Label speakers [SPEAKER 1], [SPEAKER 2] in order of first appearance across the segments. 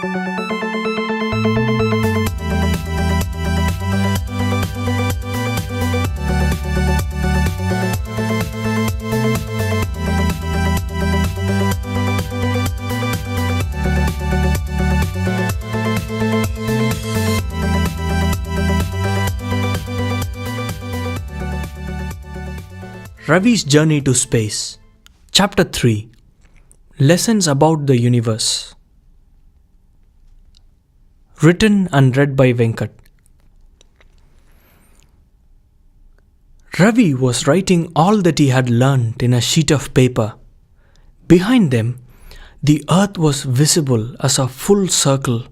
[SPEAKER 1] Ravi's Journey to Space. Chapter 3. Lessons about the Universe. Written and read by Venkat. Ravi was writing all that he had learned in a sheet of paper. Behind them, the earth was visible as a full circle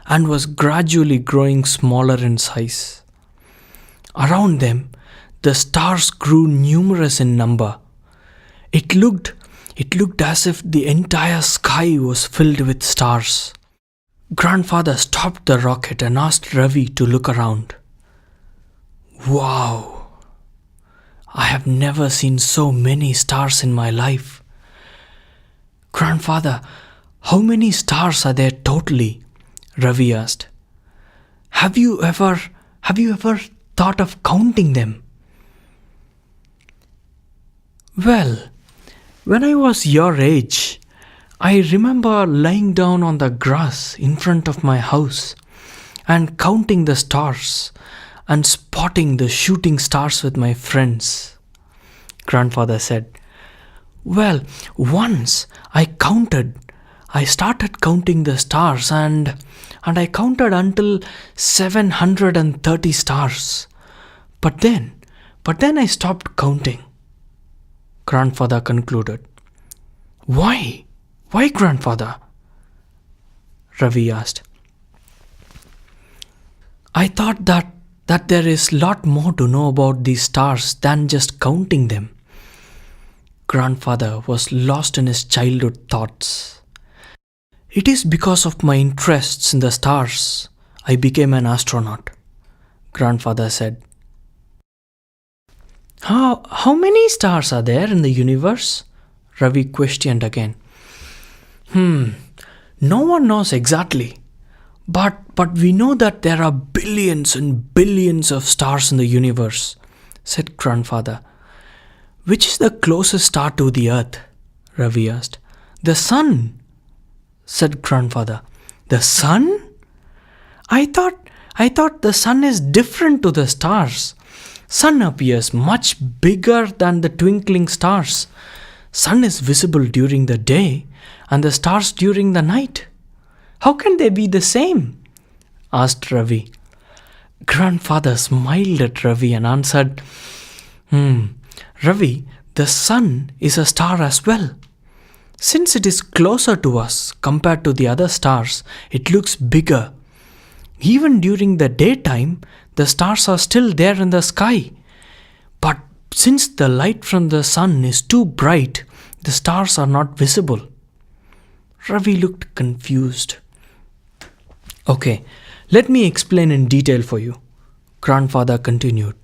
[SPEAKER 1] and was gradually growing smaller in size. Around them, the stars grew numerous in number. It looked as if the entire sky was filled with stars. Grandfather stopped the rocket and asked Ravi to look around. Wow! I have never seen so many stars in my life. Grandfather, how many stars are there totally? Ravi asked. Have you ever thought of counting them? Well, when I was your age, I remember lying down on the grass in front of my house and counting the stars and spotting the shooting stars with my friends. Grandfather said, well, once I started counting the stars and I counted until 730 stars. But then I stopped counting. Grandfather concluded. Why? Why, Grandfather? Ravi asked. I thought that there is a lot more to know about these stars than just counting them. Grandfather was lost in his childhood thoughts. It is because of my interests in the stars I became an astronaut, Grandfather said. How many stars are there in the universe? Ravi questioned again. No one knows exactly. But we know that there are billions and billions of stars in the universe, said Grandfather. Which is the closest star to the earth? Ravi asked. The sun, said Grandfather. The sun? I thought the sun is different to the stars. Sun appears much bigger than the twinkling stars. Sun is visible during the day and the stars during the night. How can they be the same? Asked Ravi. Grandfather smiled at Ravi and answered, Ravi, the sun is a star as well. Since it is closer to us compared to the other stars, it looks bigger. Even during the daytime, the stars are still there in the sky. But since the light from the sun is too bright, the stars are not visible. Ravi looked confused. Okay, let me explain in detail for you, Grandfather continued.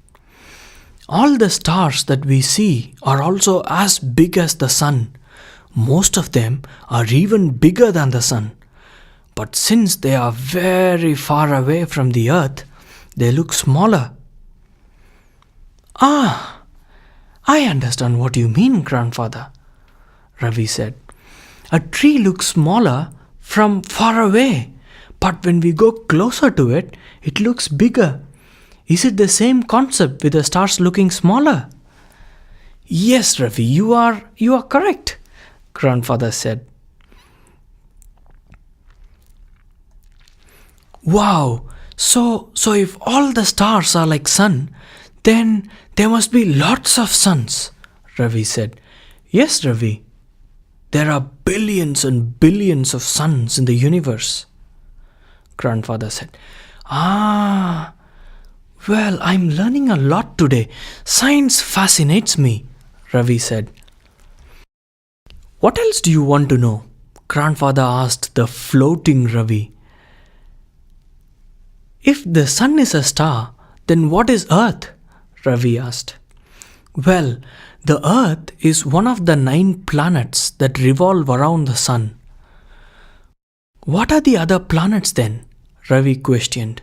[SPEAKER 1] All the stars that we see are also as big as the sun. Most of them are even bigger than the sun. But since they are very far away from the earth, they look smaller. I understand what you mean, Grandfather, Ravi said. A tree looks smaller from far away, but when we go closer to it, it looks bigger. Is it the same concept with the stars looking smaller? Yes, Ravi, you are correct, Grandfather said. Wow, so if all the stars are like sun, then there must be lots of suns, Ravi said. Yes, Ravi, there are billions and billions of suns in the universe, Grandfather said. Well, I'm learning a lot today. Science fascinates me, Ravi said. What else do you want to know? Grandfather asked the floating Ravi. If the sun is a star, then what is Earth? Ravi asked. Well, the Earth is one of the 9 planets that revolve around the sun. What are the other planets then? Ravi questioned.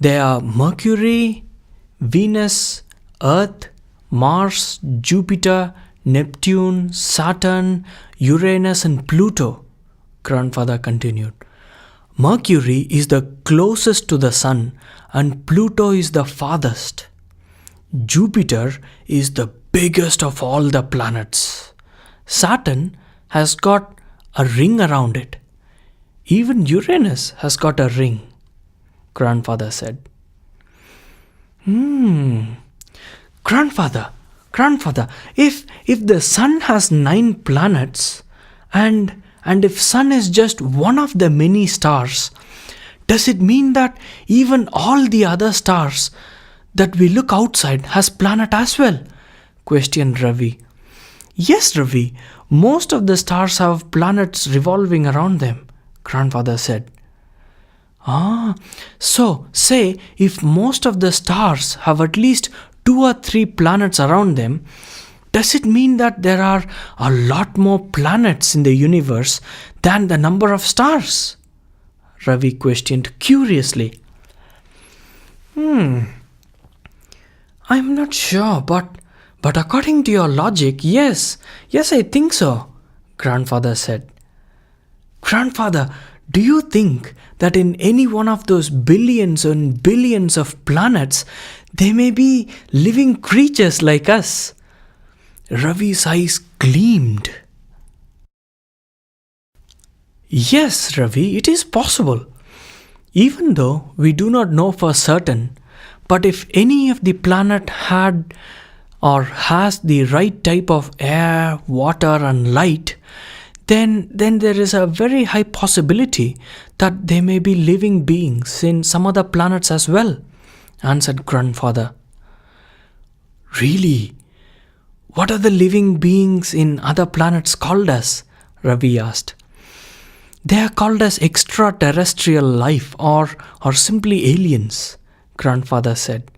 [SPEAKER 1] They are Mercury, Venus, Earth, Mars, Jupiter, Neptune, Saturn, Uranus, and Pluto, grandfather continued. Mercury is the closest to the Sun, and Pluto is the farthest. Jupiter is the biggest of all the planets. Saturn has got a ring around it. Even Uranus has got a ring, grandfather said. Grandfather, if the Sun has 9 planets, and if Sun is just one of the many stars, does it mean that even all the other stars that we look outside has planet as well? Questioned Ravi. Yes, Ravi, most of the stars have planets revolving around them, grandfather said. So say if most of the stars have at least 2 or 3 planets around them, does it mean that there are a lot more planets in the universe than the number of stars? Ravi questioned curiously. I'm not sure, but according to your logic, yes, I think so, grandfather said. Grandfather, do you think that in any one of those billions and billions of planets, there may be living creatures like us? Ravi's eyes gleamed. Yes, Ravi, it is possible. Even though we do not know for certain, but if any of the planet had or has the right type of air, water and light, then there is a very high possibility that there may be living beings in some other planets as well, answered grandfather. Really? What are the living beings in other planets called as? Ravi asked. They are called as extraterrestrial life or simply aliens, grandfather said.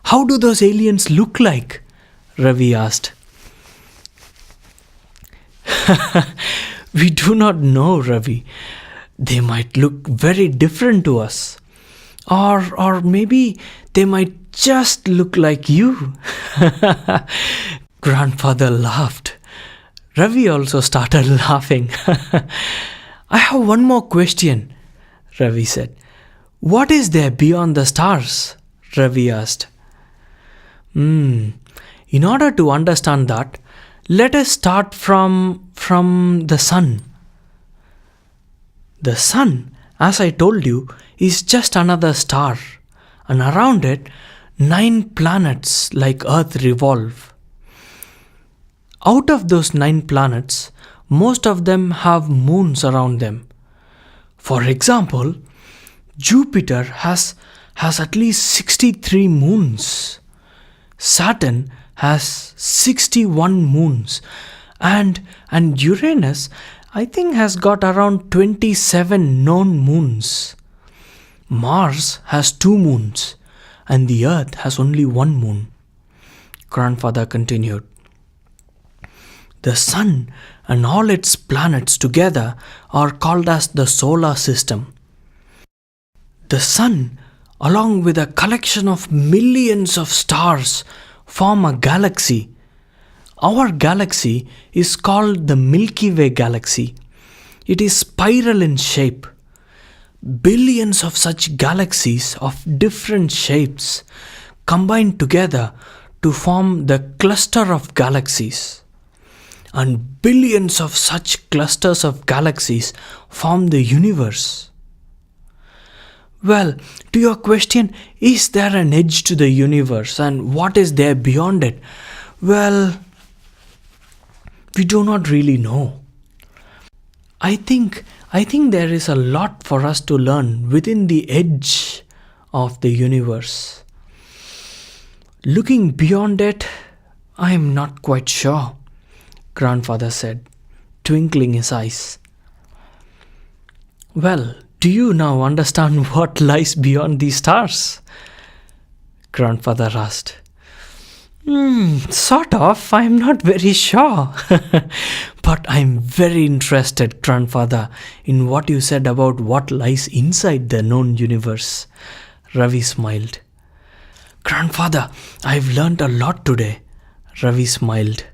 [SPEAKER 1] How do those aliens look like? Ravi asked. We do not know, Ravi. They might look very different to us. Or maybe they might just look like you. Grandfather laughed. Ravi also started laughing. I have one more question, Ravi said. What is there beyond the stars? Ravi asked. In order to understand that, let us start from the sun. The sun, as I told you, is just another star, and around it, 9 planets like Earth revolve. Out of those 9 planets, most of them have moons around them. For example, Jupiter has at least 63 moons. Saturn has 61 moons, and Uranus, I think, has got around 27 known moons. Mars has 2 moons, and the Earth has only 1 moon. Grandfather continued. The Sun and all its planets together are called as the solar system. The Sun, along with a collection of millions of stars, form a galaxy. Our galaxy is called the Milky Way galaxy. It is spiral in shape. Billions of such galaxies of different shapes combine together to form the cluster of galaxies. And billions of such clusters of galaxies form the universe. Well, to your question, is there an edge to the universe and what is there beyond it? Well, we do not really know. I think there is a lot for us to learn within the edge of the universe. Looking beyond it, I am not quite sure, grandfather said, twinkling his eyes. Well, do you now understand what lies beyond these stars? Grandfather asked. Sort of. I'm not very sure. But I'm very interested, grandfather, in what you said about what lies inside the known universe. Ravi smiled. Grandfather, I've learned a lot today. Ravi smiled.